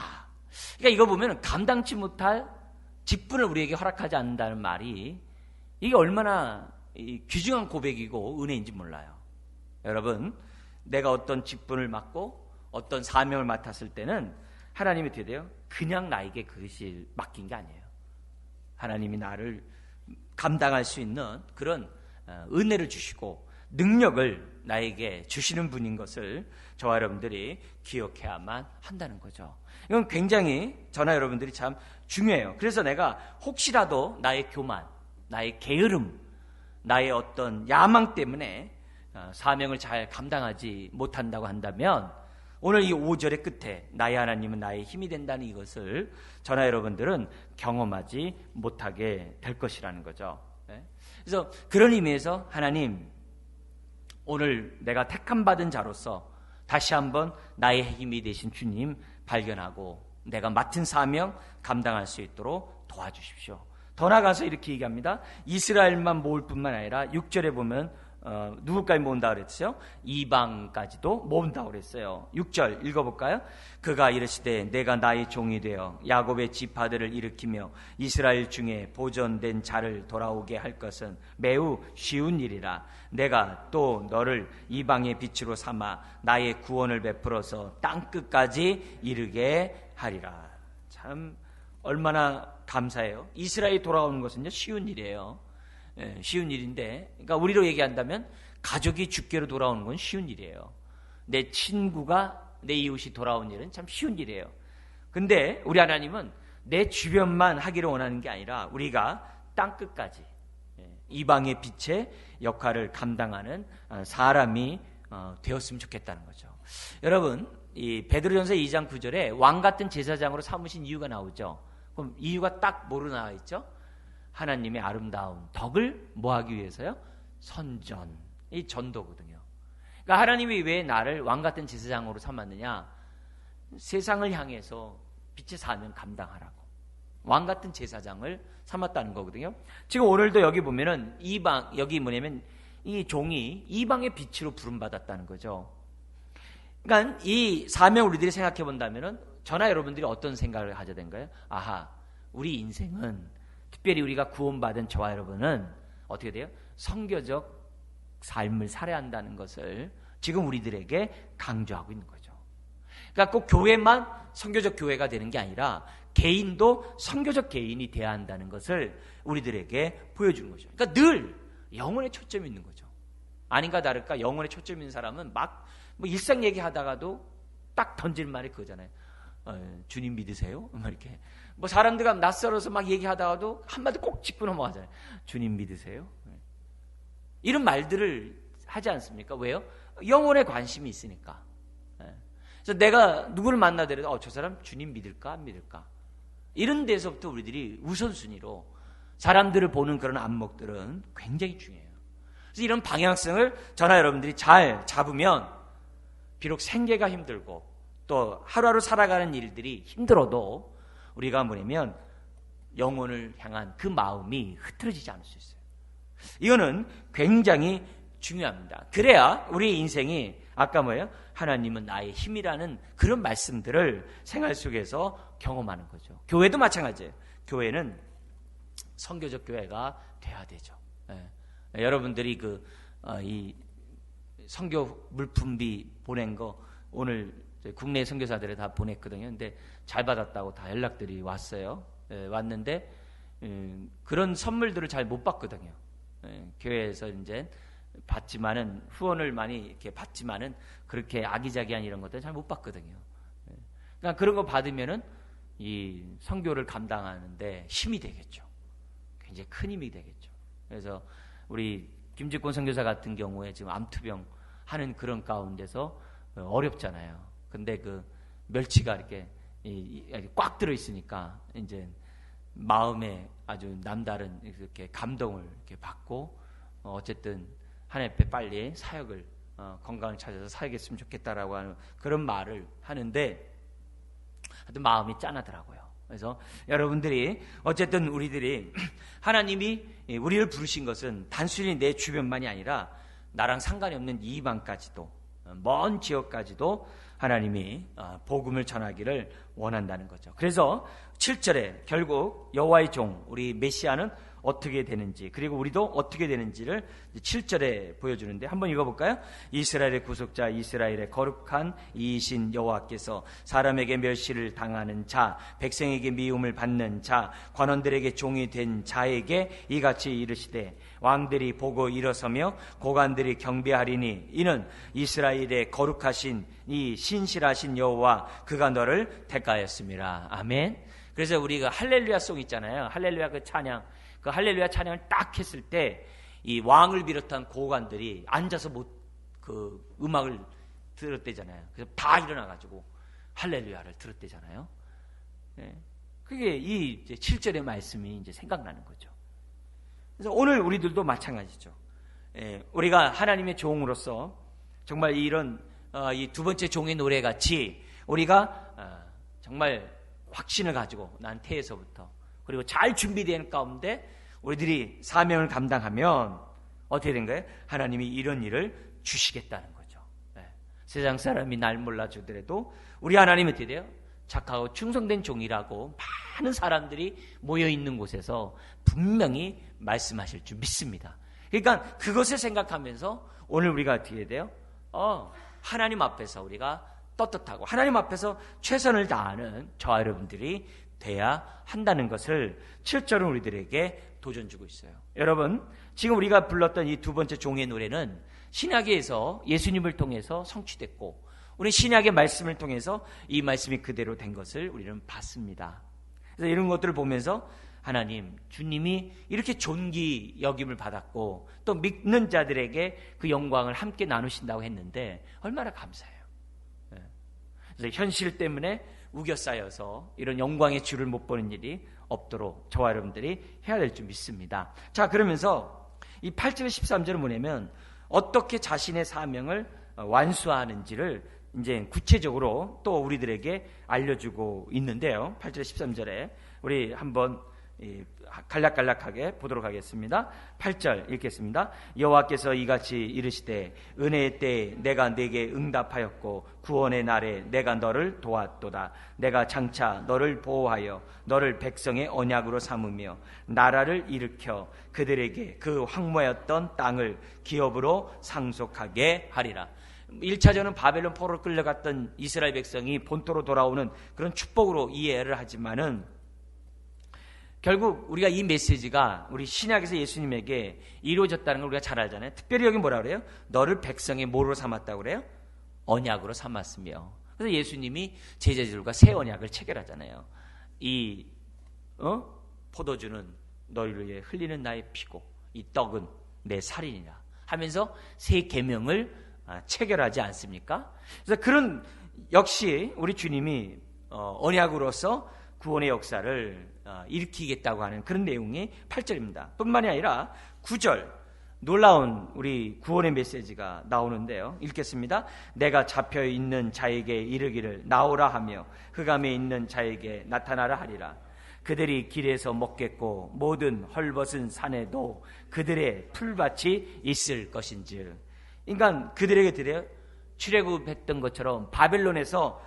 [SPEAKER 1] 그러니까 이거 보면 감당치 못할 직분을 우리에게 허락하지 않는다는 말이 이게 얼마나 귀중한 고백이고 은혜인지 몰라요. 여러분 내가 어떤 직분을 맡고 어떤 사명을 맡았을 때는 하나님이 어떻게 돼요? 그냥 나에게 그것이 맡긴 게 아니에요. 하나님이 나를 감당할 수 있는 그런 은혜를 주시고 능력을 나에게 주시는 분인 것을 저와 여러분들이 기억해야만 한다는 거죠. 이건 굉장히 저나 여러분들이 참 중요해요. 그래서 내가 혹시라도 나의 교만, 나의 게으름, 나의 어떤 야망 때문에 사명을 잘 감당하지 못한다고 한다면 오늘 이 5절의 끝에 나의 하나님은 나의 힘이 된다는 이것을 저나 여러분들은 경험하지 못하게 될 것이라는 거죠. 그래서 그런 의미에서 하나님 오늘 내가 택함받은 자로서 다시 한번 나의 힘이 되신 주님 발견하고 내가 맡은 사명 감당할 수 있도록 도와주십시오. 더 나아가서 이렇게 얘기합니다. 이스라엘만 모을 뿐만 아니라 6절에 보면 누구까지 모은다 그랬어요? 이방까지도 모은다 그랬어요. 6절 읽어볼까요? 그가 이르시되 내가 나의 종이 되어 야곱의 지파들을 일으키며 이스라엘 중에 보존된 자를 돌아오게 할 것은 매우 쉬운 일이라. 내가 또 너를 이방의 빛으로 삼아 나의 구원을 베풀어서 땅끝까지 이르게 하리라. 참 얼마나 감사해요. 이스라엘이 돌아오는 것은 쉬운 일이에요. 쉬운 일인데, 그러니까 우리로 얘기한다면 가족이 주께로 돌아오는 건 쉬운 일이에요. 내 친구가 내 이웃이 돌아온 일은 참 쉬운 일이에요. 근데 우리 하나님은 내 주변만 하기를 원하는 게 아니라 우리가 땅끝까지 이방의 빛의 역할을 감당하는 사람이 되었으면 좋겠다는 거죠. 여러분, 이 베드로전서 2장 9절에 왕 같은 제사장으로 삼으신 이유가 나오죠. 그럼 이유가 딱 뭐로 나와 있죠? 하나님의 아름다운 덕을 뭐하기 위해서요? 선전, 이 전도거든요. 그러니까 하나님이 왜 나를 왕같은 제사장으로 삼았느냐? 세상을 향해서 빛의 사명 감당하라고 왕같은 제사장을 삼았다는 거거든요. 지금 오늘도 여기 보면은 이방, 여기 뭐냐면 이 종이 이방의 빛으로 부름받았다는 거죠. 그러니까 이 사명을 우리들이 생각해 본다면은 저나 여러분들이 어떤 생각을 가져야 되는가요? 아하, 우리 인생은 특별히 우리가 구원받은 저와 여러분은 어떻게 돼요? 선교적 삶을 살아야 한다는 것을 지금 우리들에게 강조하고 있는 거죠. 그러니까 꼭 교회만 선교적 교회가 되는 게 아니라 개인도 선교적 개인이 돼야 한다는 것을 우리들에게 보여주는 거죠. 그러니까 늘 영혼에 초점이 있는 거죠. 아닌가 다를까 영혼에 초점이 있는 사람은 막 뭐 일상 얘기하다가도 딱 던질 말이 그거잖아요. 주님 믿으세요? 막 이렇게 뭐 사람들과 낯설어서 막 얘기하다가도 한마디 꼭 짚고 넘어가잖아요. 주님 믿으세요? 이런 말들을 하지 않습니까? 왜요? 영혼에 관심이 있으니까. 그래서 내가 누구를 만나더라도 저 사람 주님 믿을까 안 믿을까? 이런 데서부터 우리들이 우선순위로 사람들을 보는 그런 안목들은 굉장히 중요해요. 그래서 이런 방향성을 저나 여러분들이 잘 잡으면 비록 생계가 힘들고 또 하루하루 살아가는 일들이 힘들어도 우리가 뭐냐면 영혼을 향한 그 마음이 흐트러지지 않을 수 있어요. 이거는 굉장히 중요합니다. 그래야 우리 인생이 아까 뭐예요? 하나님은 나의 힘이라는 그런 말씀들을 생활 속에서 경험하는 거죠. 교회도 마찬가지예요. 교회는 선교적 교회가 돼야 되죠. 여러분들이 이 선교 물품비 보낸 거 오늘 국내 선교사들에 다 보냈거든요. 근데 잘 받았다고 다 연락들이 왔어요. 왔는데 그런 선물들을 잘 못 받거든요. 교회에서 이제 받지만은 후원을 많이 이렇게 받지만은 그렇게 아기자기한 이런 것들 잘 못 받거든요. 그러니까 그런 거 받으면은 이 선교를 감당하는데 힘이 되겠죠. 굉장히 큰 힘이 되겠죠. 그래서 우리 김직권 선교사 같은 경우에 지금 암투병 하는 그런 가운데서 어렵잖아요. 근데 그 멸치가 이렇게 꽉 들어 있으니까 이제 마음에 아주 남다른 이렇게 감동을 이렇게 받고 어쨌든 하나님 앞에 빨리 사역을 건강을 찾아서 사역했으면 좋겠다라고 하는 그런 말을 하는데 하여튼 마음이 짠하더라고요. 그래서 여러분들이 어쨌든 우리들이 하나님이 우리를 부르신 것은 단순히 내 주변만이 아니라 나랑 상관이 없는 이방까지도 먼 지역까지도 하나님이 복음을 전하기를 원한다는 거죠. 그래서 7절에 결국 여호와의 종 우리 메시아는 어떻게 되는지 그리고 우리도 어떻게 되는지를 7절에 보여주는데 한번 읽어볼까요? 이스라엘의 구속자 이스라엘의 거룩한 이이신 여호와께서 사람에게 멸시를 당하는 자 백성에게 미움을 받는 자 관원들에게 종이 된 자에게 이같이 이르시되 왕들이 보고 일어서며 고관들이 경배하리니 이는 이스라엘의 거룩하신 이 신실하신 여호와 그가 너를 택하였습니다. 아멘. 그래서 우리가 할렐루야 송 있잖아요. 할렐루야 그 찬양 그 할렐루야 찬양을 딱 했을 때 이 왕을 비롯한 고관들이 앉아서 그 음악을 들었대잖아요. 그래서 다 일어나가지고 할렐루야를 들었대잖아요. 그게 이 7절의 말씀이 이제 생각나는 거죠. 그래서 오늘 우리들도 마찬가지죠. 우리가 하나님의 종으로서 정말 이런 이 두 번째 종의 노래 같이 우리가 정말 확신을 가지고 난 태에서부터 그리고 잘 준비된 가운데 우리들이 사명을 감당하면 어떻게 된 거예요? 하나님이 이런 일을 주시겠다는 거죠. 세상 사람이 날 몰라주더라도 우리 하나님은 어떻게 돼요? 착하고 충성된 종이라고 많은 사람들이 모여있는 곳에서 분명히 말씀하실 줄 믿습니다. 그러니까 그것을 생각하면서 오늘 우리가 어떻게 돼요? 하나님 앞에서 우리가 떳떳하고 하나님 앞에서 최선을 다하는 저와 여러분들이 돼야 한다는 것을 7절은 우리들에게 도전 주고 있어요. 여러분 지금 우리가 불렀던 이 두 번째 종의 노래는 신약에서 예수님을 통해서 성취됐고 우리 신약의 말씀을 통해서 이 말씀이 그대로 된 것을 우리는 봤습니다. 그래서 이런 것들을 보면서 하나님 주님이 이렇게 존귀 여김을 받았고 또 믿는 자들에게 그 영광을 함께 나누신다고 했는데 얼마나 감사해요. 그래서 현실 때문에 우겨 쌓여서 이런 영광의 주를 못 보는 일이 없도록 저와 여러분들이 해야 될 줄 믿습니다. 자 그러면서 이 8절 13절은 뭐냐면 어떻게 자신의 사명을 완수하는지를 이제 구체적으로 또 우리들에게 알려주고 있는데요. 8절 13절에 우리 한번 간략간략하게 보도록 하겠습니다. 8절 읽겠습니다. 여호와께서 이같이 이르시되 은혜의 때에 내가 네게 응답하였고 구원의 날에 내가 너를 도왔도다. 내가 장차 너를 보호하여 너를 백성의 언약으로 삼으며 나라를 일으켜 그들에게 그 황무하였던 땅을 기업으로 상속하게 하리라. 1차전은 바벨론 포로로 끌려갔던 이스라엘 백성이 본토로 돌아오는 그런 축복으로 이해를 하지만은 결국 우리가 이 메시지가 우리 신약에서 예수님에게 이루어졌다는 걸 우리가 잘 알잖아요. 특별히 여기 뭐라 그래요? 너를 백성의 뭐로 삼았다고 그래요? 언약으로 삼았으며. 그래서 예수님이 제자들과 새 언약을 체결하잖아요. 이 포도주는 너희를 위해 흘리는 나의 피고 이 떡은 내 살이니라 하면서 새 계명을 체결하지 않습니까? 그래서 그런 역시 우리 주님이 언약으로서 구원의 역사를 일으키겠다고 하는 그런 내용이 8절입니다. 뿐만이 아니라 9절 놀라운 우리 구원의 메시지가 나오는데요. 읽겠습니다. 내가 잡혀있는 자에게 이르기를 나오라 하며 흑암에 있는 자에게 나타나라 하리라. 그들이 길에서 먹겠고 모든 헐벗은 산에도 그들의 풀밭이 있을 것인즉. 그러니까 그들에게 드려요. 출애굽했던 것처럼 바벨론에서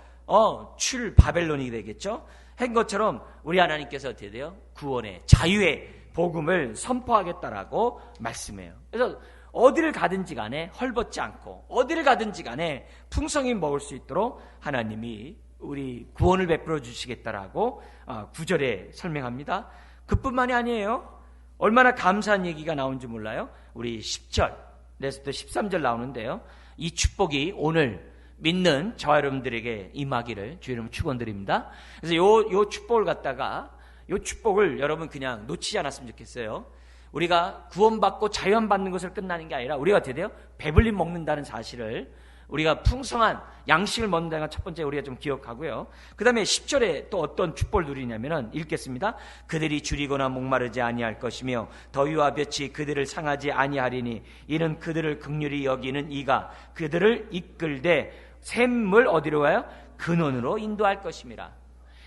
[SPEAKER 1] 바벨론이 되겠죠. 한 것처럼 우리 하나님께서 어떻게 돼요? 구원의 자유의 복음을 선포하겠다라고 말씀해요. 그래서 어디를 가든지 간에 헐벗지 않고 어디를 가든지 간에 풍성히 먹을 수 있도록 하나님이 우리 구원을 베풀어 주시겠다라고 9절에 설명합니다. 그뿐만이 아니에요. 얼마나 감사한 얘기가 나온지 몰라요? 우리 10절에서부터 13절 나오는데요. 이 축복이 오늘 믿는 저와 여러분들에게 임하기를 주의 이름으로 축원드립니다. 그래서 요 축복을 갖다가 요 축복을 여러분 그냥 놓치지 않았으면 좋겠어요. 우리가 구원받고 자유함 받는 것을 끝나는 게 아니라 우리가 어떻게 돼요? 배불리 먹는다는 사실을 우리가 풍성한 양식을 먹는다는 건 첫 번째 우리가 좀 기억하고요. 그 다음에 10절에 또 어떤 축복을 누리냐면은 읽겠습니다. 그들이 줄이거나 목마르지 아니할 것이며 더위와 볕이 그들을 상하지 아니하리니 이는 그들을 긍휼히 여기는 이가 그들을 이끌되 샘물 어디로 가요? 근원으로 인도할 것임이라.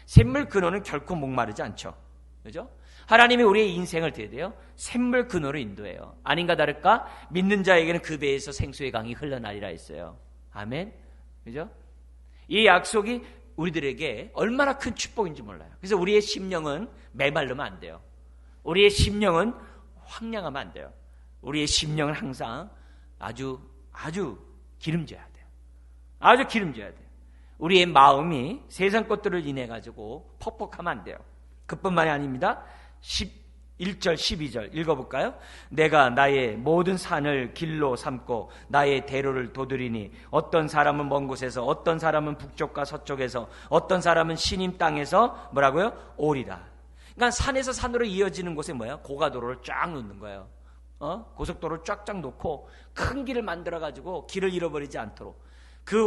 [SPEAKER 1] 샘물 근원은 결코 목마르지 않죠. 그죠? 하나님이 우리의 인생을 어떻게 돼요? 샘물 근원으로 인도해요. 아닌가 다를까? 믿는 자에게는 그 배에서 생수의 강이 흘러나리라 했어요. 아멘. 그죠? 이 약속이 우리들에게 얼마나 큰 축복인지 몰라요. 그래서 우리의 심령은 메말르면 안 돼요. 우리의 심령은 황량하면 안 돼요. 우리의 심령은 항상 아주 기름져야 돼요. 아주 기름져야 돼요. 우리의 마음이 세상 것들을 인해 가지고 퍽퍽하면 안 돼요. 그뿐만이 아닙니다. 11절 12절 읽어볼까요? 내가 나의 모든 산을 길로 삼고 나의 대로를 도드리니 어떤 사람은 먼 곳에서 어떤 사람은 북쪽과 서쪽에서 어떤 사람은 시님 땅에서 뭐라고요? 오리라. 그러니까 산에서 산으로 이어지는 곳에 뭐예요? 고가도로를 쫙 놓는 거예요. 고속도로를 쫙쫙 놓고 큰 길을 만들어가지고 길을 잃어버리지 않도록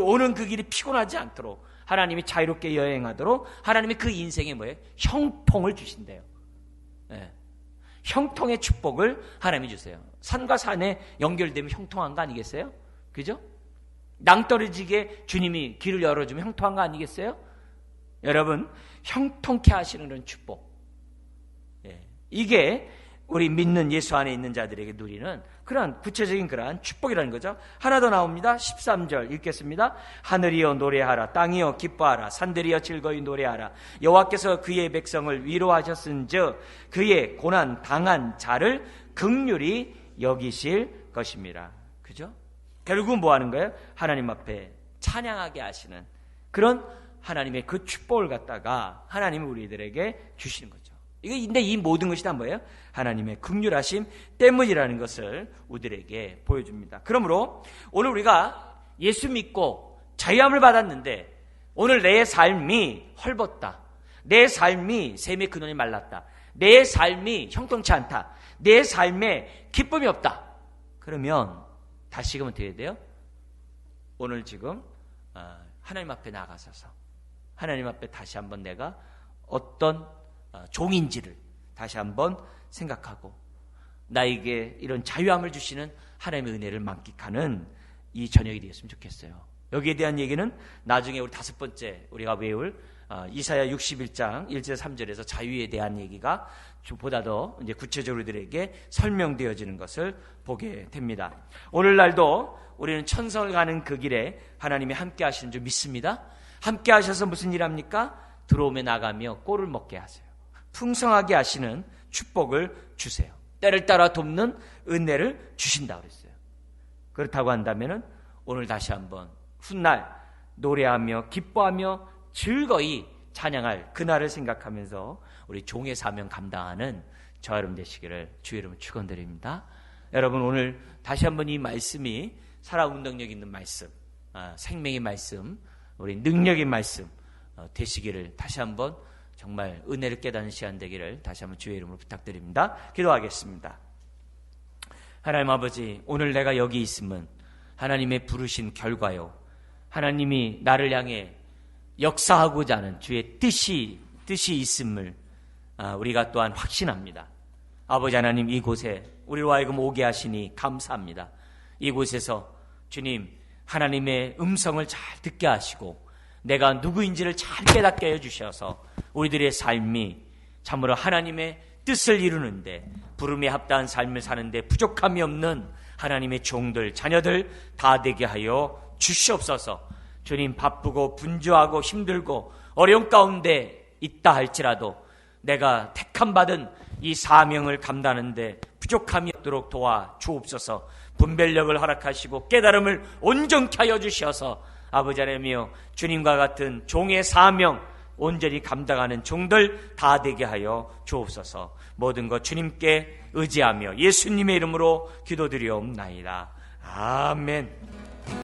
[SPEAKER 1] 오는 그 길이 피곤하지 않도록 하나님이 자유롭게 여행하도록 하나님이 그 인생에 뭐예요? 형통을 주신대요. 네. 형통의 축복을 하나님이 주세요. 산과 산에 연결되면 형통한 거 아니겠어요? 그죠? 낭떠러지게 주님이 길을 열어주면 형통한 거 아니겠어요? 여러분, 형통케 하시는 그런 축복. 네. 이게 우리 믿는 예수 안에 있는 자들에게 누리는 그러한 구체적인 그러한 축복이라는 거죠. 하나 더 나옵니다. 13절 읽겠습니다. 하늘이여 노래하라. 땅이여 기뻐하라. 산들이여 즐거이 노래하라. 여호와께서 그의 백성을 위로하셨은즉 그의 고난 당한 자를 긍휼히 여기실 것입니다. 그죠? 결국은 뭐 하는 거예요? 하나님 앞에 찬양하게 하시는 그런 하나님의 그 축복을 갖다가 하나님이 우리들에게 주시는 거죠. 근데 이 모든 것이 다 뭐예요? 하나님의 긍휼하심 때문이라는 것을 우리들에게 보여줍니다. 그러므로 오늘 우리가 예수 믿고 자유함을 받았는데 오늘 내 삶이 헐벗다. 내 삶이 샘의 근원이 말랐다. 내 삶이 형통치 않다. 내 삶에 기쁨이 없다. 그러면 다시금 어떻게 돼요? 오늘 지금 하나님 앞에 나가서서 하나님 앞에 다시 한번 내가 어떤 종인지를 다시 한번 생각하고 나에게 이런 자유함을 주시는 하나님의 은혜를 만끽하는 이 저녁이 되었으면 좋겠어요. 여기에 대한 얘기는 나중에 우리 5번째 우리가 외울 이사야 61장 1절 3절에서 자유에 대한 얘기가 보다 더 이제 구체적으로 우리들에게 설명되어지는 것을 보게 됩니다. 오늘날도 우리는 천성을 가는 그 길에 하나님이 함께 하시는 줄 믿습니다. 함께 하셔서 무슨 일 합니까? 들어오며 나가며 꼴을 먹게 하세요. 풍성하게 하시는 축복을 주세요. 때를 따라 돕는 은혜를 주신다 그랬어요. 그렇다고 한다면은 오늘 다시 한번 훗날 노래하며 기뻐하며 즐거이 찬양할 그날을 생각하면서 우리 종의 사명 감당하는 저와 여러분 되시기를 주의 이름으로 축원드립니다. 여러분 오늘 다시 한번 이 말씀이 살아온 능력 있는 말씀, 생명의 말씀, 우리 능력의 말씀 되시기를 다시 한번 정말 은혜를 깨닫는 시간 되기를 다시 한번 주의 이름으로 부탁드립니다. 기도하겠습니다. 하나님 아버지, 오늘 내가 여기 있음은 하나님의 부르신 결과요, 하나님이 나를 향해 역사하고자 하는 주의 뜻이 있음을 우리가 또한 확신합니다. 아버지 하나님, 이곳에 우리로 하여금 오게 하시니 감사합니다. 이곳에서 주님 하나님의 음성을 잘 듣게 하시고 내가 누구인지를 잘 깨닫게 해주셔서 우리들의 삶이 참으로 하나님의 뜻을 이루는데 부름에 합당한 삶을 사는데 부족함이 없는 하나님의 종들, 자녀들 다 되게 하여 주시옵소서. 주님, 바쁘고 분주하고 힘들고 어려운 가운데 있다 할지라도 내가 택함 받은 이 사명을 감당하는데 부족함이 없도록 도와 주옵소서. 분별력을 허락하시고 깨달음을 온전케 하여 주셔서 아버지 하나님이여, 주님과 같은 종의 사명 온전히 감당하는 종들 다 되게 하여 주옵소서. 모든 것 주님께 의지하며 예수님의 이름으로 기도드리옵나이다. 아멘.